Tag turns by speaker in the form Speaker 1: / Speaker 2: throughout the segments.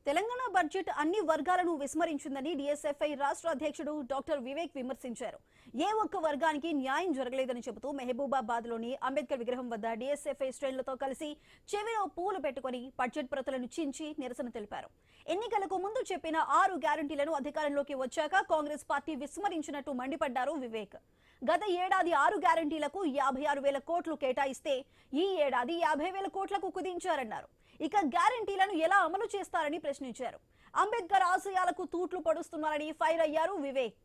Speaker 1: Telangana budget అన్ని వర్గాలను విస్మరించిందని డీఎస్ఎఫ్ఐ రాష్ట్ర అధ్యక్షుడు డాక్టర్ వివేక్ విమర్శించారు. ఏ ఒక్క వర్గానికి న్యాయం జరగలేదని చెబుతూ మహబూబాబాద్లోని అంబేద్కర్ విగ్రహం వద్ద డీఎస్ఎఫ్ఐ శ్రేణులతో కలిసి చెవిలో పూలు పెట్టుకుని బడ్జెట్ ప్రతులను చించి నిరసన తెలిపారు. ఎన్నికలకు ముందు చెప్పిన 6 గ్యారంటీలను అధికారంలోకి వచ్చాక కాంగ్రెస్ పార్టీ విస్మరించినట్టు మండిపడ్డారు వివేక్. గత ఏడాది 6 గ్యారంటీలకు 56,000 కోట్లు కేటాయిస్తే ఈ ఏడాది 50,000 కోట్లకు కుదించారన్నారు. ఇక గ్యారంటీలను ఎలా అమలు చేస్తారని ప్రశ్నించారు. అంబేద్కర్ ఆశయాలకు తూట్లు పొడుస్తున్నారని ఫైర్ అయ్యారు వివేక్.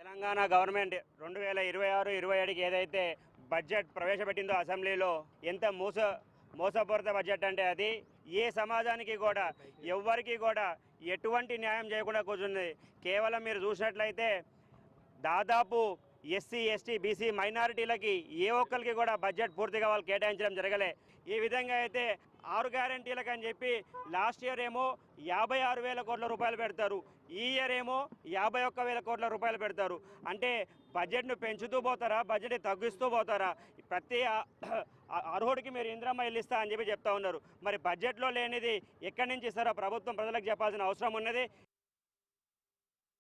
Speaker 2: తెలంగాణ గవర్నమెంట్ 2026-27కి ఏదైతే బడ్జెట్ ప్రవేశపెట్టిందో అసెంబ్లీలో ఎంత మోసపూరిత బడ్జెట్ అంటే అది ఏ సమాజానికి కూడా ఎవ్వరికి కూడా ఎటువంటి న్యాయం చేయకుండా కూర్చుంది. కేవలం మీరు చూసినట్లయితే దాదాపు ఎస్సీ ఎస్టీ బీసీ మైనారిటీలకి ఏ ఒక్కరికి కూడా బడ్జెట్ పూర్తిగా వాళ్ళు కేటాయించడం జరగలే. ఈ విధంగా అయితే 6 గ్యారంటీలకు అని చెప్పి లాస్ట్ ఇయర్ ఏమో 56,000 కోట్ల రూపాయలు పెడతారు, ఈ ఇయర్ ఏమో 51,000 కోట్ల రూపాయలు పెడతారు. అంటే బడ్జెట్ను పెంచుతూ పోతారా, బడ్జెట్ని తగ్గిస్తూ పోతారా? ప్రతి అర్హుడికి మీరు ఇందిరమ్మ ఇల్లు ఇస్తా అని చెప్పి చెప్తా ఉన్నారు. మరి బడ్జెట్లో లేనిది ఎక్కడి నుంచి ఇస్తారో ప్రభుత్వం ప్రజలకు చెప్పాల్సిన అవసరం ఉన్నది.